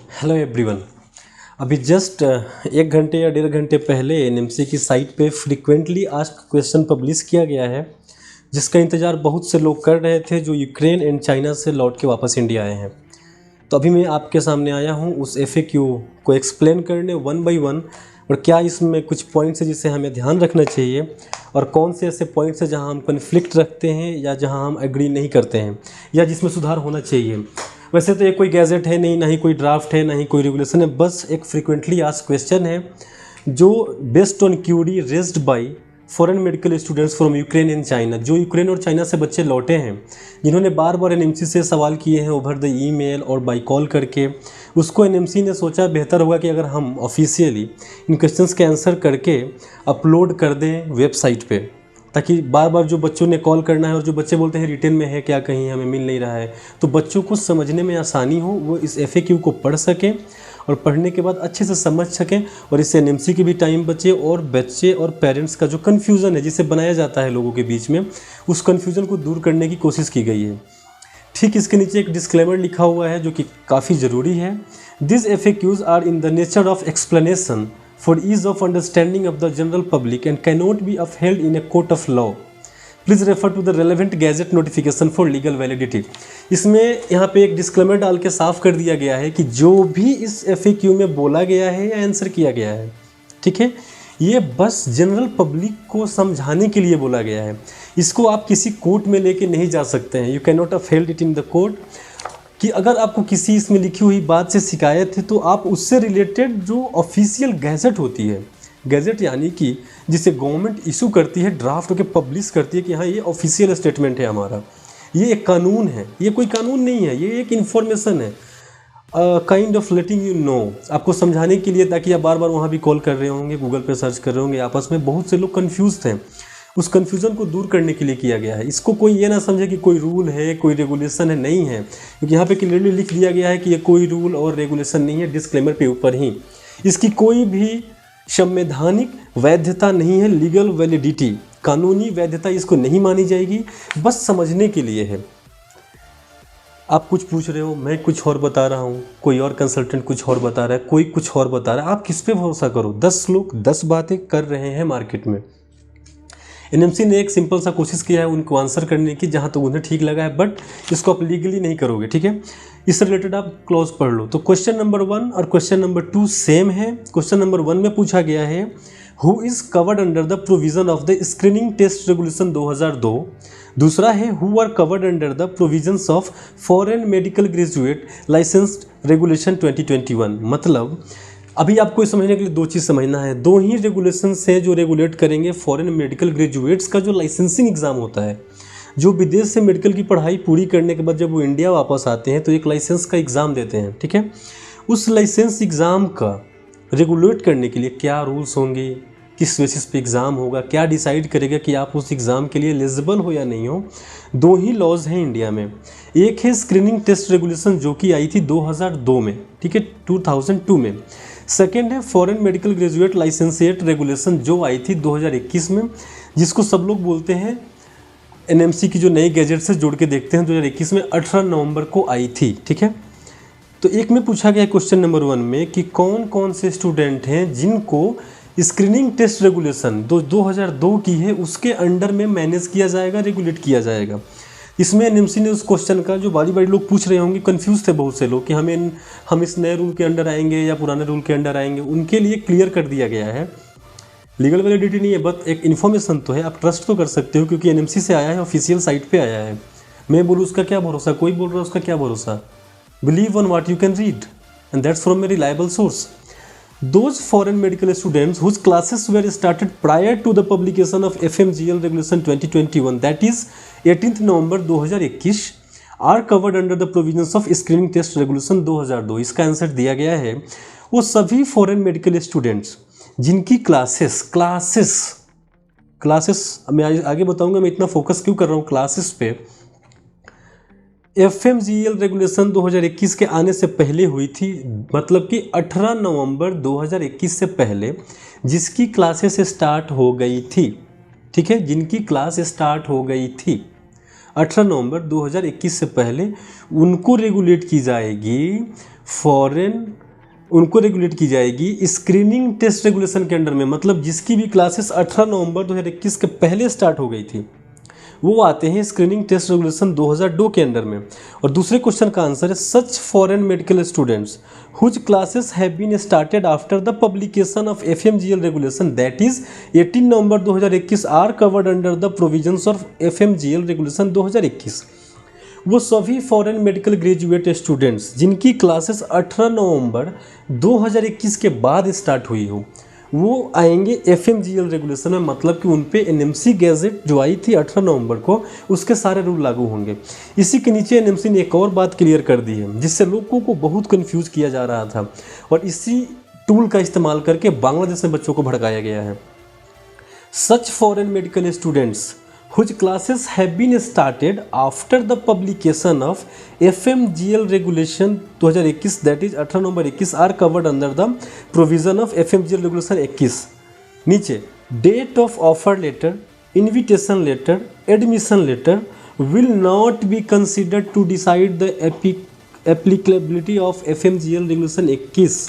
Hello everyone. अभी just 1 घंटे या 1.5 घंटे पहले एनएमसी की साइट पे फ्रीक्वेंटली आस्क्ड क्वेश्चन पब्लिश किया गया है, जिसका इंतज़ार बहुत से लोग कर रहे थे जो यूक्रेन एंड चाइना से लौट के वापस इंडिया आए हैं। तो अभी मैं आपके सामने आया हूँ उस FAQ को एक्सप्लेन करने वन बाई वन, और क्या इसमें कुछ पॉइंट्स है जिसे हमें ध्यान रखना चाहिए और कौन से ऐसे पॉइंट्स हैं जहाँ हम कन्फ्लिक्ट रखते हैं या जहाँ हम एग्री नहीं करते हैं या जिसमें सुधार होना चाहिए। वैसे तो ये कोई गैजेट है नहीं, ना ही कोई ड्राफ्ट है, ना ही कोई रेगुलेशन है, बस एक फ्रीक्वेंटली आस्क्ड क्वेश्चन है जो based on query raised by foreign medical students from Ukraine and China. जो यूक्रेन और चाइना से बच्चे लौटे हैं, जिन्होंने बार बार एनएमसी से सवाल किए हैं ओवर द ईमेल और बाय कॉल करके, उसको एनएमसी ने सोचा बेहतर होगा कि अगर हम ऑफिशियली इन क्वेश्चंस के आंसर करके अपलोड कर दें वेबसाइट पे, ताकि बार बार जो बच्चों ने कॉल करना है और जो बच्चे बोलते हैं रिटर्न में है क्या, कहीं हमें मिल नहीं रहा है, तो बच्चों को समझने में आसानी हो, वो इस FAQ को पढ़ सकें और पढ़ने के बाद अच्छे से समझ सकें, और इससे एनएमसी की भी टाइम बचे और बच्चे और पेरेंट्स का जो कन्फ्यूज़न है जिसे बनाया जाता है लोगों के बीच में, उस कन्फ्यूज़न को दूर करने की कोशिश की गई है। ठीक इसके नीचे एक डिस्क्लेमर लिखा हुआ है जो कि काफ़ी ज़रूरी है। This FAQs are in the nature of explanation for ease of understanding of the general public and cannot be upheld in a court of law. Please refer to the relevant gazette notification for legal validity. इसमें यहाँ पे एक disclaimer डाल के साफ कर दिया गया है कि जो भी इस FAQ में बोला गया है या आंसर किया गया है, ठीक है, ये बस जनरल पब्लिक को समझाने के लिए बोला गया है। इसको आप किसी कोर्ट में लेके नहीं जा सकते हैं। You can not upheld it in the court. कि अगर आपको किसी इसमें लिखी हुई बात से शिकायत है तो आप उससे रिलेटेड जो ऑफिशियल गैजेट होती है, गैजेट यानी कि जिसे गवर्नमेंट इशू करती है, ड्राफ्ट होकर पब्लिश करती है कि हाँ ये ऑफिशियल स्टेटमेंट है हमारा, ये एक कानून है, ये कोई कानून नहीं है, ये एक इन्फॉर्मेशन है, kind of letting you know, आपको समझाने के लिए, ताकि आप बार बार वहाँ भी कॉल कर रहे होंगे, गूगल पे सर्च कर रहे होंगे, आपस में बहुत से लोग कन्फ्यूज थे, उस कन्फ्यूज़न को दूर करने के लिए किया गया है। इसको कोई ये ना समझे कि कोई रूल है, कोई रेगुलेशन है, नहीं है, क्योंकि यहाँ पे क्लियरली लिख दिया गया है कि ये कोई रूल और रेगुलेशन नहीं है, डिस्क्लेमर पे ऊपर ही। इसकी कोई भी संवैधानिक वैधता नहीं है, लीगल वैलिडिटी, कानूनी वैधता इसको नहीं मानी जाएगी, बस समझने के लिए है। आप कुछ पूछ रहे हो, मैं कुछ और बता रहा हूँ, कोई और कंसल्टेंट कुछ और बता रहा है, कोई कुछ और बता रहा है, आप किस पे भरोसा करो? 10 लोग 10 बातें कर रहे हैं मार्केट में। एनएमसी ने एक सिंपल सा कोशिश किया है उनको आंसर करने की जहाँ तो उन्हें ठीक लगा है, बट इसको आप लीगली नहीं करोगे, ठीक है। इससे रिलेटेड आप क्लॉज पढ़ लो। तो क्वेश्चन नंबर 1 और क्वेश्चन नंबर 2 सेम है। क्वेश्चन नंबर 1 में पूछा गया है who is covered under the provision of the screening test regulation 2002। दूसरा है who are covered under the provisions of foreign medical graduate licensed regulation 2021। मतलब अभी आपको समझने के लिए 2 चीज़ समझना है। 2 ही रेगुलेशन हैं जो रेगुलेट करेंगे फॉरेन मेडिकल ग्रेजुएट्स का जो लाइसेंसिंग एग्ज़ाम होता है। जो विदेश से मेडिकल की पढ़ाई पूरी करने के बाद जब वो इंडिया वापस आते हैं तो एक लाइसेंस का एग्ज़ाम देते हैं, ठीक है। उस लाइसेंस एग्ज़ाम का रेगुलेट करने के लिए क्या रूल्स होंगे, किस बेसिस पे एग्ज़ाम होगा, क्या डिसाइड करेगा कि आप उस एग्ज़ाम के लिए एलिजिबल हो या नहीं हो। 2 ही लॉज हैं इंडिया में। एक है स्क्रीनिंग टेस्ट रेगुलेशन जो कि आई थी 2002 में, ठीक है, 2002 में। सेकेंड है फॉरेन मेडिकल ग्रेजुएट लाइसेंसिएट रेगुलेशन जो आई थी 2021 में, जिसको सब लोग बोलते हैं एनएमसी की जो नई गैजेट से जोड़ के देखते हैं 2021 में 18 नवंबर को आई थी, ठीक है। तो एक में पूछा गया क्वेश्चन नंबर 1 में कि कौन कौन से स्टूडेंट हैं जिनको स्क्रीनिंग टेस्ट रेगुलेशन 2002 की है उसके अंडर में मैनेज किया जाएगा, रेगुलेट किया जाएगा। इसमें एनएमसी ने उस क्वेश्चन का जो बारी बारी लोग पूछ रहे होंगे, कंफ्यूज थे बहुत से लोग कि हम इस नए रूल के अंडर आएंगे या पुराने रूल के अंडर आएंगे, उनके लिए क्लियर कर दिया गया है। लीगल वैलिडिटी नहीं है, बट एक इन्फॉर्मेशन तो है, आप ट्रस्ट तो कर सकते हो क्योंकि एनएमसी से आया है, ऑफिशियल साइट पे आया है। मैं बोलूँ उसका क्या भरोसा, कोई बोल रहा है उसका क्या भरोसा। Believe on what you can read and that's from a reliable source. Those foreign medical students whose classes were started prior to the publication of FMGL Regulation 2021, that is 18th November 2021, are covered under the provisions of Screening Test Regulation 2002। इसका answer दिया गया है वो सभी foreign medical students जिनकी classes मैं आगे बताऊंगा, मैं इतना फोकस क्यों कर रहा हूँ क्लासेस पे। FMGL रेगुलेशन 2021 के आने से पहले हुई थी, मतलब कि 18 नवंबर 2021 से पहले जिसकी क्लासेस स्टार्ट हो गई थी, ठीक है, जिनकी क्लास स्टार्ट हो गई थी 18 नवंबर 2021 से पहले, उनको रेगुलेट की जाएगी फॉरेन उनको रेगुलेट की जाएगी स्क्रीनिंग टेस्ट रेगुलेशन के अंडर में, मतलब जिसकी भी क्लासेस 18 नवंबर 2021 के पहले स्टार्ट हो गई थी वो आते हैं स्क्रीनिंग टेस्ट रेगुलेशन 2002 के अंडर में। और दूसरे क्वेश्चन का आंसर है such foreign medical students whose classes have been started after the publication of FMGL regulation that is 18 November 2021 are covered under the provisions of FMGL regulation 2021। वो सभी foreign medical graduate students जिनकी classes 18 November 2021 के बाद start हुई हो वो आएंगे FMGL regulation में, मतलब कि उन पे NMC गैजेट जो आई थी 18 नवंबर को उसके सारे रूल लागू होंगे। इसी के नीचे NMC ने एक और बात क्लियर कर दी है जिससे लोगों को बहुत कंफ्यूज किया जा रहा था और इसी टूल का इस्तेमाल करके बांग्लादेश में बच्चों को भड़काया गया है। Such foreign medical students whose classes have been started after the publication of FMGL regulation 2021 that is 18 November 21 are covered under the provision of FMGL regulation 21। नीचे date of offer letter, invitation letter, admission letter will not be considered to decide the applicability of FMGL regulation 21।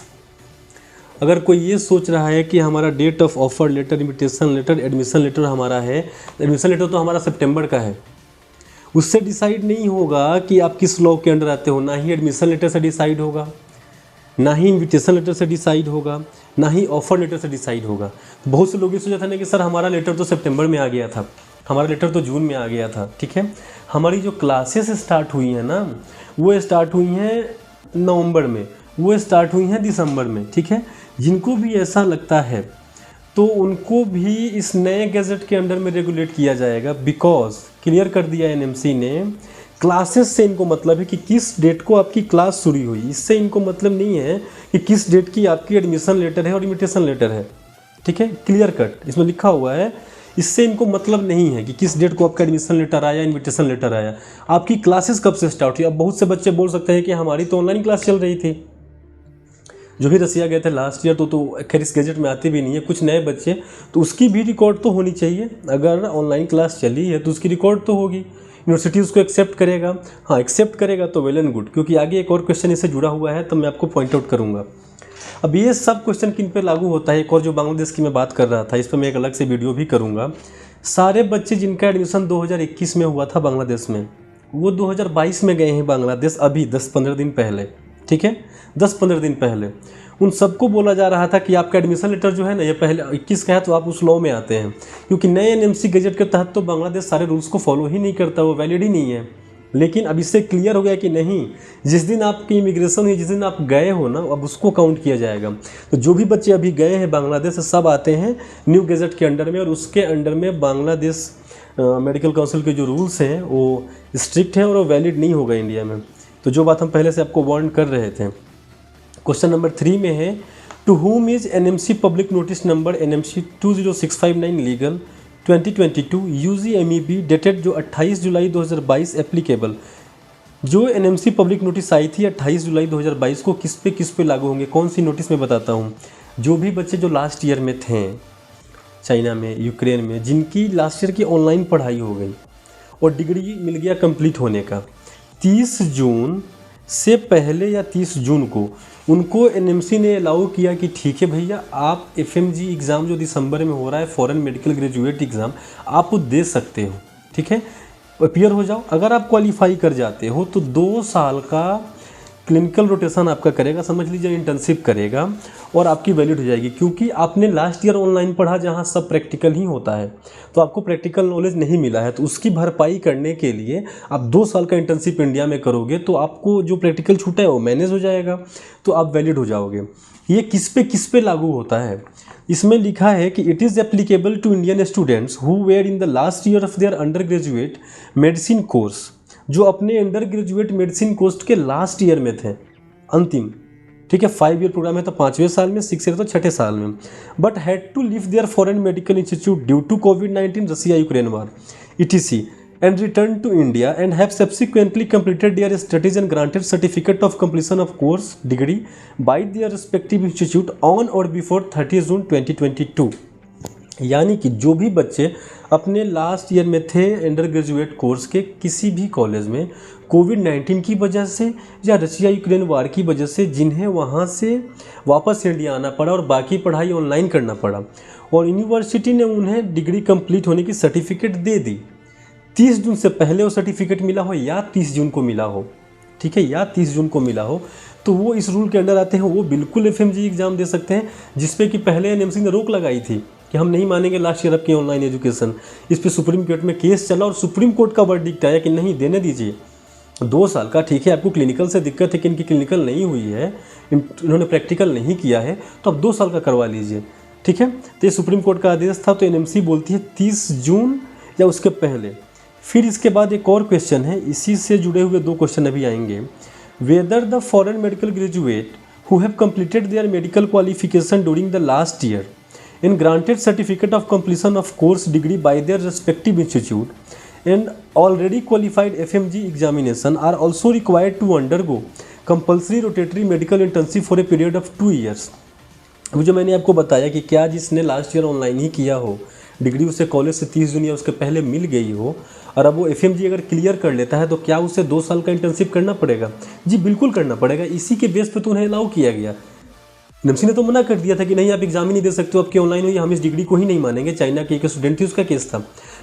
अगर कोई ये सोच रहा है कि हमारा date of offer letter, invitation letter, admission letter हमारा है, एडमिशन लेटर तो हमारा सितंबर का है, उससे डिसाइड नहीं होगा कि आप किस लॉ के अंडर आते हो। ना ही एडमिशन लेटर से डिसाइड होगा, ना ही इन्विटेशन लेटर से डिसाइड होगा, ना ही ऑफर लेटर से डिसाइड होगा। तो बहुत से लोग ये सोचा था ना कि सर हमारा लेटर तो सितंबर में आ गया था, हमारा लेटर तो जून में आ गया था। ठीक है, हमारी जो क्लासेस स्टार्ट हुई हैं ना वो स्टार्ट हुई हैं नवंबर में, वो स्टार्ट हुई हैं दिसंबर में। ठीक है, जिनको भी ऐसा लगता है तो उनको भी इस नए गैजेट के अंडर में रेगुलेट किया जाएगा, बिकॉज क्लियर कर दिया NMC ने क्लासेस से इनको मतलब है कि किस डेट को आपकी क्लास शुरू हुई, इससे इनको मतलब नहीं है कि किस डेट की आपकी एडमिशन लेटर है और इन्विटेशन लेटर है। ठीक है, क्लियर कट इसमें लिखा हुआ है, इससे इनको मतलब नहीं है कि किस डेट को आपका एडमिशन लेटर आया, इन्विटेशन लेटर आया, आपकी क्लासेस कब से स्टार्ट हुई। अब बहुत से बच्चे बोल सकते हैं कि हमारी तो ऑनलाइन क्लास चल रही थी, जो भी रसिया गए थे लास्ट ईयर तो खैर इस गैजेट में आते भी नहीं है, कुछ नए बच्चे, तो उसकी भी रिकॉर्ड तो होनी चाहिए। अगर ऑनलाइन क्लास चली है तो उसकी रिकॉर्ड तो होगी, यूनिवर्सिटी उसको एक्सेप्ट करेगा। हाँ, एक्सेप्ट करेगा तो वेल एंड गुड, क्योंकि आगे एक और क्वेश्चन इससे जुड़ा हुआ है तो मैं आपको पॉइंट आउट करूँगा। अब ये सब क्वेश्चन किन पे लागू होता है, एक और जो बांग्लादेश की मैं बात कर रहा था इस पर मैं एक अलग से वीडियो भी करूँगा। सारे बच्चे जिनका एडमिशन 2021 में हुआ था बांग्लादेश में, वो 2022 में गए हैं बांग्लादेश अभी 10-15 दिन पहले। ठीक है, 10-15 दिन पहले उन सबको बोला जा रहा था कि आपका एडमिशन लेटर जो है ना ये पहले 21 का है तो आप उस लॉ में आते हैं, क्योंकि नए NMC गैजेट के तहत तो बांग्लादेश सारे रूल्स को फॉलो ही नहीं करता, वो वैलिड ही नहीं है। लेकिन अब इससे क्लियर हो गया कि नहीं, जिस दिन आपकी इमिग्रेशन हुई, जिस दिन आप गए हो ना, अब उसको काउंट किया जाएगा। तो जो भी बच्चे अभी गए हैं बांग्लादेश सब आते हैं न्यू गैजेट के अंडर में, और उसके अंडर में बांग्लादेश मेडिकल काउंसिल के जो रूल्स हैं वो स्ट्रिक्ट हैं और वो वैलिड नहीं होगा इंडिया में। तो जो बात हम पहले से आपको वार्न कर रहे थे। क्वेश्चन नंबर 3 में है to whom is NMC public notice number NMC 20659 legal 2022 UGMEB dated जो 28 जुलाई 2022 एप्लीकेबल। जो NMC पब्लिक नोटिस आई थी 28 जुलाई 2022 को किस पे लागू होंगे, कौन सी नोटिस में बताता हूँ। जो भी बच्चे जो लास्ट ईयर में थे चाइना में, यूक्रेन में, जिनकी लास्ट ईयर की ऑनलाइन पढ़ाई हो गई और डिग्री मिल गया कंप्लीट होने का, 30 जून से पहले या 30 जून को उनको NMC ने अलाउ किया कि ठीक है भैया आप FMG एग्ज़ाम जो दिसंबर में हो रहा है फॉरेन मेडिकल ग्रेजुएट एग्ज़ाम आप वो दे सकते हो। ठीक है, अपीयर हो जाओ। अगर आप क्वालिफाई कर जाते हो तो 2 साल का क्लिनिकल रोटेशन आपका करेगा, समझ लीजिए इंटर्नशिप करेगा, और आपकी वैलिड हो जाएगी। क्योंकि आपने लास्ट ईयर ऑनलाइन पढ़ा जहाँ सब प्रैक्टिकल ही होता है, तो आपको प्रैक्टिकल नॉलेज नहीं मिला है, तो उसकी भरपाई करने के लिए आप 2 साल का इंटर्नशिप इंडिया में करोगे तो आपको जो प्रैक्टिकल छूटा है वो मैनेज हो जाएगा, तो आप वैलिड हो जाओगे। ये किस पे लागू होता है, इसमें लिखा है कि it is applicable to Indian students who were in the last year of their undergraduate medicine course, जो अपने अंडर ग्रेजुएट मेडिसिन कोर्स के लास्ट ईयर में थे, अंतिम। ठीक है, 5 ईयर प्रोग्राम है तो 5वें साल में, 6 ईयर तो 6ठे साल में, but had to leave their foreign medical institute due to कोविड-19 Russia Ukraine war etc and return to India and have subsequently completed their studies and granted certificate of completion of course degree by their respective institute on or before 30 June 2022। यानी कि जो भी बच्चे अपने last year में थे under graduate course के किसी भी कॉलेज में, कोविड-19 की वजह से या रशिया यूक्रेन वार की वजह से, जिन्हें वहाँ से वापस इंडिया आना पड़ा और बाकी पढ़ाई ऑनलाइन करना पड़ा, और यूनिवर्सिटी ने उन्हें डिग्री कंप्लीट होने की सर्टिफिकेट दे दी। 30 जून से पहले वो सर्टिफिकेट मिला हो या 30 जून को मिला हो, ठीक है, या 30 जून को मिला हो, तो वो इस रूल के अंडर आते हैं। वो बिल्कुल एफएमजी एग्ज़ाम दे सकते हैं, जिसपे कि पहले एनएमसी ने रोक लगाई थी कि हम नहीं मानेंगे लास्ट ईयर की ऑनलाइन एजुकेशन। इस पे सुप्रीम कोर्ट में केस चला और सुप्रीम कोर्ट का वर्डिक्ट आया कि नहीं, देने दीजिए। 2 साल का, ठीक है, आपको क्लिनिकल से दिक्कत है कि इनकी क्लिनिकल नहीं हुई है, इन्होंने प्रैक्टिकल नहीं किया है, तो आप 2 साल का करवा लीजिए, ठीक है। तो ये सुप्रीम कोर्ट का आदेश था। तो एनएमसी बोलती है 30 जून या उसके पहले। फिर इसके बाद एक और क्वेश्चन है, इसी से जुड़े हुए 2 क्वेश्चन अभी आएंगे। Whether the foreign medical graduate who have completed their medical qualification during the last year and granted certificate of completion of course degree by their respective institute and already qualified FMG examination are also required to undergo compulsory rotatory medical internship for a period of 2 years। अभी जो मैंने आपको बताया कि क्या जिसने last year online ही किया हो, डिग्री उसे कॉलेज से 30 जून या उसके पहले मिल गई हो, और अब वो एफएमजी अगर क्लियर कर लेता है, तो क्या उसे 2 साल का इंटर्नशिप करना पड़ेगा? जी बिल्कुल करना पड़ेगा। इसी के बेस पे तो उन्हें अलाउ किया गया। एनएमसी ने तो मना कर दिया था कि नहीं, आप एग्जाम ही नहीं दे सकते हो, आपकी ऑनलाइन हुई, हम इस डिग्री को ही नहीं मानेंगे। चाइना की एक स्टूडेंट थी, उसका केस था,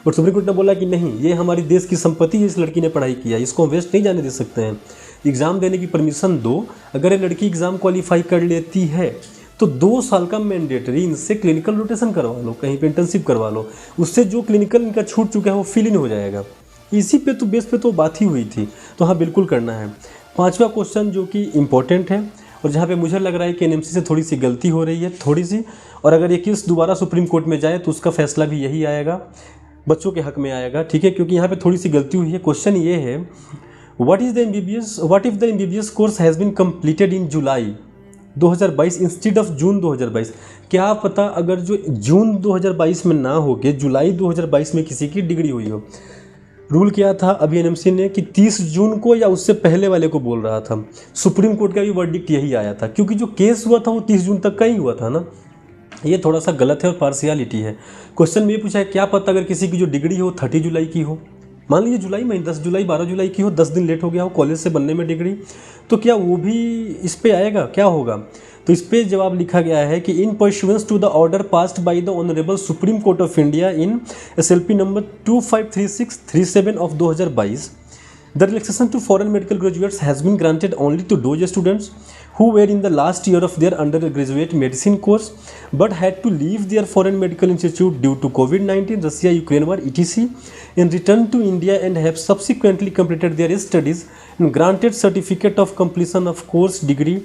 बट सुप्रीम कोर्ट ने बोला कि नहीं, ये हमारे देश की संपत्ति है, इस लड़की ने पढ़ाई किया, इसको हम वेस्ट नहीं जाने दे सकते हैं, एग्ज़ाम देने की परमिशन दो। अगर ये लड़की एग्ज़ाम क्वालिफाई कर लेती है तो 2 साल का मैंडेटरी इनसे क्लिनिकल रोटेशन करवा लो, कहीं पे इंटर्नशिप करवा लो, उससे जो क्लिनिकल इनका छूट चुका है वो फिल इन हो जाएगा। इसी पे तो बेस पे तो बात ही हुई थी। तो हाँ, बिल्कुल करना है। 5वां क्वेश्चन जो कि इम्पोर्टेंट है और जहाँ पे मुझे लग रहा है कि एनएमसी से थोड़ी सी गलती हो रही है, थोड़ी सी, और अगर ये केस दोबारा सुप्रीम कोर्ट में जाए तो उसका फैसला भी यही आएगा, बच्चों के हक में आएगा, ठीक है, क्योंकि यहाँ पे थोड़ी सी गलती हुई है। क्वेश्चन ये है, what if the MBBS course has been completed in July 2022 instead of June 2022। क्या पता अगर जो जून 2022 में ना हो के जुलाई 2022 में किसी की डिग्री हुई हो। रूल क्या था अभी एनएमसी ने कि 30 जून को या उससे पहले वाले को बोल रहा था। सुप्रीम कोर्ट का भी वर्डिक्ट यही आया था, क्योंकि जो केस हुआ था वो 30 जून तक का ही हुआ था ना। ये थोड़ा सा गलत है और पार्शियलिटी है। क्वेश्चन में ये पूछा है, क्या पता अगर किसी की जो डिग्री हो 30 जुलाई की हो, मान लीजिए जुलाई में 10 जुलाई 12 जुलाई की हो, 10 दिन लेट हो गया हो कॉलेज से बनने में डिग्री, तो क्या वो भी इस पे आएगा? क्या होगा? तो इस पे जवाब लिखा गया है कि in pursuance to the order passed by the honourable Supreme Court of India in SLP number 253637 of 2022, the relaxation to foreign medical graduates has been granted only to those students who were in the last year of their undergraduate medicine course but had to leave their foreign medical institute due to COVID-19, Russia-Ukraine war, etc. and return to India and have subsequently completed their studies and granted certificate of completion of course degree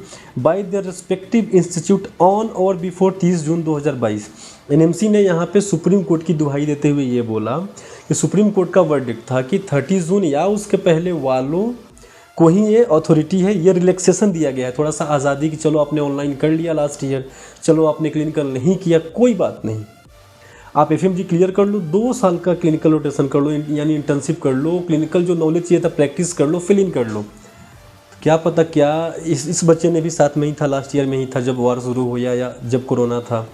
by their respective institute on or before 30 June 2022। NMC ने यहाँ पे supreme court की दुहाई देते हुए ये बोला कि सुप्रीम कोर्ट का वर्डिक्ट था कि 30 जून या उसके पहले वालों को ही ये अथॉरिटी है, ये रिलैक्सेशन दिया गया है, थोड़ा सा आज़ादी कि चलो आपने ऑनलाइन कर लिया लास्ट ईयर, चलो आपने क्लिनिकल नहीं किया, कोई बात नहीं, आप एफएमजी क्लियर कर लो, 2 साल का क्लिनिकल रोटेशन कर लो, यानी इंटर्नशिप कर लो, क्लिनिकल जो नॉलेज चाहिए था प्रैक्टिस कर लो, फिल इन कर लो। क्या पता क्या इस बच्चे ने भी साथ में ही था, लास्ट ईयर में ही था जब वार शुरू हुआ या जब कोरोना था।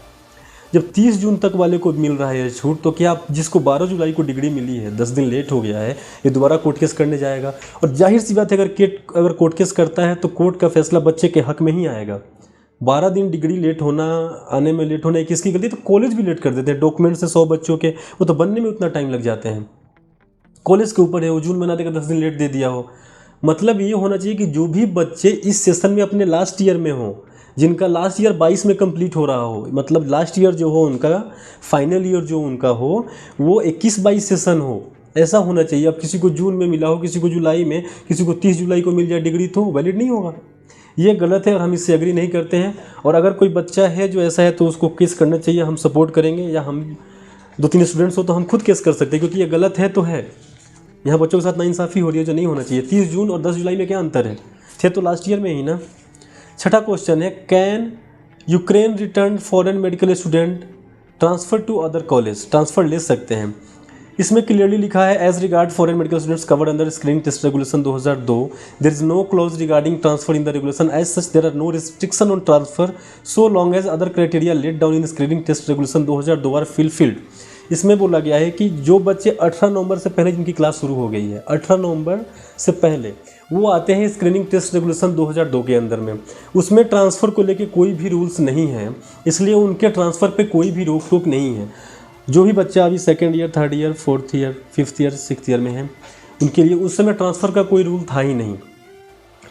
जब 30 जून तक वाले को मिल रहा है छूट, तो क्या जिसको 12 जुलाई को डिग्री मिली है, 10 दिन लेट हो गया है, ये दोबारा कोर्ट केस करने जाएगा? और जाहिर सी बात है अगर कोर्ट केस करता है तो कोर्ट का फैसला बच्चे के हक में ही आएगा। 12 दिन डिग्री लेट होना, आने में लेट होना किसकी गलती? तो कॉलेज भी लेट कर देते हैं। डॉक्यूमेंट से 100 बच्चों के, वो तो बनने में उतना टाइम लग जाते हैं, कॉलेज के ऊपर है, वो जून में ना देकर 10 दिन लेट दे दिया हो। मतलब ये होना चाहिए कि जो भी बच्चे इस सेशन में अपने लास्ट ईयर में हों, जिनका लास्ट ईयर 22 में कंप्लीट हो रहा हो, मतलब लास्ट ईयर जो हो उनका, फाइनल ईयर जो उनका हो, वो 21-22 सेशन हो, ऐसा होना चाहिए। अब किसी को जून में मिला हो, किसी को जुलाई में, किसी को 30 जुलाई को मिल जाए डिग्री, तो वैलिड नहीं होगा। ये गलत है और हम इससे एग्री नहीं करते हैं। और अगर कोई बच्चा है जो ऐसा है तो उसको केस करना चाहिए, हम सपोर्ट करेंगे, या हम 2-3 स्टूडेंट्स हो तो हम खुद केस कर सकते हैं, क्योंकि ये गलत है तो है। यहाँ बच्चों के साथ नाइंसाफ़ी हो रही है जो नहीं होना चाहिए। 30 जून और 10 जुलाई में क्या अंतर है? थे तो लास्ट ईयर में ही ना। 6ठा क्वेश्चन है, can Ukraine return foreign medical student transfer to other college? Transfer ले सकते हैं। इसमें क्लियरली लिखा है, as regard foreign medical students covered under screening test regulation 2002, there is no clause regarding transfer in the regulation, as such there are no restriction on transfer so long as other criteria let down in screening test regulation 2002 are fulfilled. इसमें बोला गया है कि जो बच्चे 18 नवंबर से पहले जिनकी क्लास शुरू हो गई है, 18 नवंबर से पहले वो आते हैं स्क्रीनिंग टेस्ट रेगुलेशन 2002 के अंदर में। उसमें ट्रांसफ़र को लेके कोई भी रूल्स नहीं है, इसलिए उनके ट्रांसफ़र पे कोई भी रोक टोक नहीं है। जो भी बच्चा अभी second year, third year, fourth year, fifth year, sixth year में है, उनके लिए उस समय ट्रांसफ़र का कोई रूल था ही नहीं,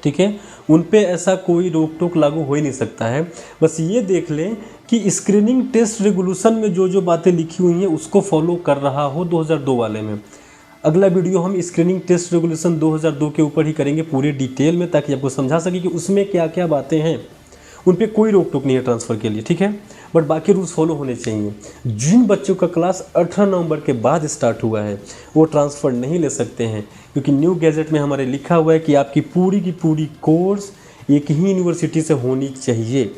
ठीक है। उन पे ऐसा कोई रोक टोक लागू हो ही नहीं सकता है। बस ये देख लें कि स्क्रीनिंग टेस्ट रेगुलेशन में जो जो बातें लिखी हुई हैं उसको फॉलो कर रहा हो 2002 वाले में। अगला वीडियो हम स्क्रीनिंग टेस्ट रेगुलेशन 2002 के ऊपर ही करेंगे पूरे डिटेल में, ताकि आपको समझा सके कि उसमें क्या क्या बातें हैं। उन पे कोई रोक टोक नहीं है ट्रांसफ़र के लिए, ठीक है, बट बाकी रूल्स फॉलो होने चाहिए। जिन बच्चों का क्लास 18 नवंबर के बाद स्टार्ट हुआ है वो ट्रांसफ़र नहीं ले सकते हैं, क्योंकि न्यू गैजेट में हमारे लिखा हुआ है कि आपकी पूरी की पूरी कोर्स एक ही यूनिवर्सिटी से होनी चाहिए,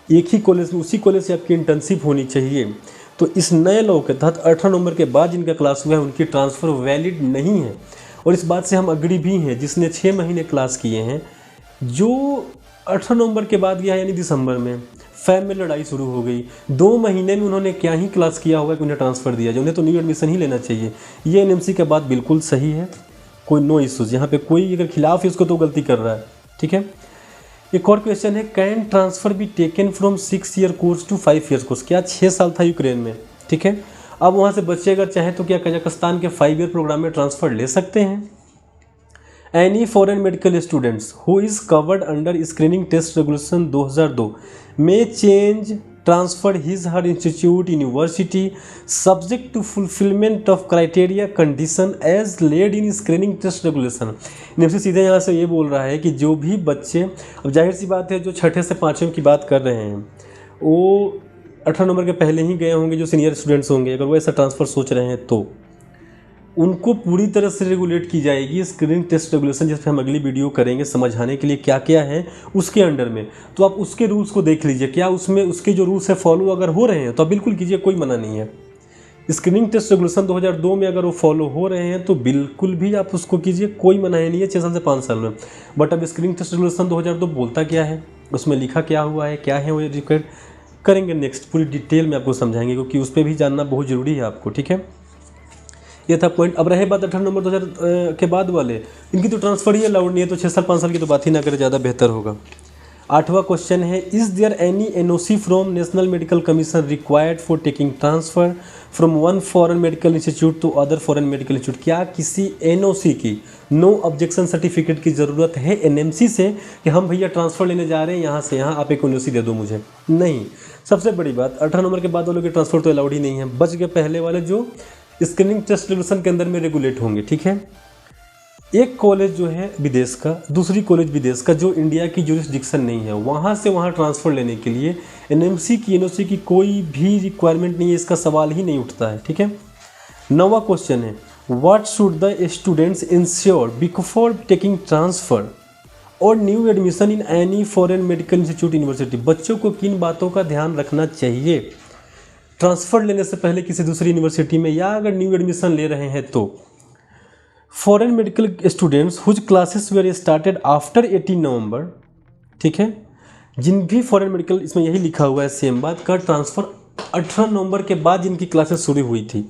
एक ही कॉलेज में, उसी कॉलेज से आपकी इंटर्नशिप होनी चाहिए। तो इस नए लॉ के तहत 18 नवंबर के बाद जिनका क्लास हुआ है उनकी ट्रांसफ़र वैलिड नहीं है। और इस बात से हम अग्री भी हैं, जिसने 6 महीने क्लास किए हैं। जो 18 नवंबर के बाद गया यानी दिसंबर में फैम में लड़ाई शुरू हो गई, 2 महीने में उन्होंने क्या ही क्लास किया होगा कि उन्हें ट्रांसफ़र दिया जाए। उन्हें तो न्यू एडमिशन ही लेना चाहिए। ये एनएमसी का बात बिल्कुल सही है, कोई नो इश्यूज़ यहाँ पे। कोई अगर खिलाफ है उसको तो गलती कर रहा है, ठीक है। एक और क्वेश्चन है, can transfer be taken from 6 year course to 5 year course. क्या 6 साल था यूक्रेन में, ठीक है, अब वहाँ से बच्चे अगर चाहे तो क्या कजाकिस्तान के 5 ईयर प्रोग्राम में ट्रांसफ़र ले सकते हैं। Any foreign medical students who is covered under screening test regulation 2002 may change transfer his her institute university subject to fulfilment of criteria condition as laid in screening test regulation. इनसे सीधे यहाँ से ये बोल रहा है कि जो भी बच्चे, अब जाहिर सी बात है जो छठे से 5वें की बात कर रहे हैं वो 18 नंबर के पहले ही गए होंगे, जो सीनियर स्टूडेंट्स होंगे, अगर वो ऐसा ट्रांसफ़र सोच रहे हैं तो उनको पूरी तरह से रेगुलेट की जाएगी स्क्रीनिंग टेस्ट रेगुलेशन, जिस पर हम अगली वीडियो करेंगे समझाने के लिए क्या क्या है उसके अंडर में। तो आप उसके रूल्स को देख लीजिए, क्या उसमें उसके जो रूल्स है फॉलो अगर हो रहे हैं तो आप बिल्कुल कीजिए, कोई मना नहीं है। स्क्रीनिंग टेस्ट रेगुलेशन 2002 में अगर वो फॉलो हो रहे हैं तो बिल्कुल भी आप उसको कीजिए, कोई मनाही नहीं है 6 साल से 5 साल में। बट अब स्क्रीनिंग टेस्ट रेगुलेशन 2002 बोलता क्या है, उसमें लिखा क्या हुआ है, क्या है वो रिक्वायर्ड करेंगे नेक्स्ट, पूरी डिटेल में आपको समझाएंगे, क्योंकि उस पर भी जानना बहुत ज़रूरी है आपको, ठीक है। ये था पॉइंट। अब रहे बात 18 नंबर 2000 के बाद वाले, इनकी तो ट्रांसफ़र ही अलाउड नहीं है, तो 6 साल 5 साल की तो बात ही ना करें, ज़्यादा बेहतर होगा। 8वां क्वेश्चन है, is there any NOC from National Medical Commission required for taking transfer from one foreign medical institute to other foreign medical institute. क्या किसी एनओसी की, नो ऑब्जेक्शन सर्टिफिकेट की ज़रूरत है एनएमसी से कि हम भैया ट्रांसफ़र लेने जा रहे हैं यहाँ से यहाँ, आप एक एनओसी दे दो मुझे? नहीं। सबसे बड़ी बात, 18 नंबर के बाद वालों के ट्रांसफ़र तो अलाउड ही नहीं है, बच गए पहले वाले जो स्क्रीनिंग टेस्ट रेगुलेशन के अंदर में रेगुलेट होंगे, ठीक है। एक कॉलेज जो है विदेश का, दूसरी कॉलेज विदेश का, जो इंडिया की जुरिस्डिक्शन नहीं है, वहाँ से वहाँ ट्रांसफ़र लेने के लिए एनएमसी की, एनओसी की कोई भी रिक्वायरमेंट नहीं है, इसका सवाल ही नहीं उठता है, ठीक है। 9वां क्वेश्चन है, what should the students ensure before taking transfer और new admission in any foreign medical institute university. बच्चों को किन बातों का ध्यान रखना चाहिए ट्रांसफ़र लेने से पहले किसी दूसरी यूनिवर्सिटी में, या अगर न्यू एडमिशन ले रहे हैं तो। Foreign medical students whose classes were started after 18 November, ठीक है, जिन भी फॉरेन मेडिकल, इसमें यही लिखा हुआ है सेम बात का, ट्रांसफ़र 18 नवंबर के बाद जिनकी क्लासेस शुरू हुई थी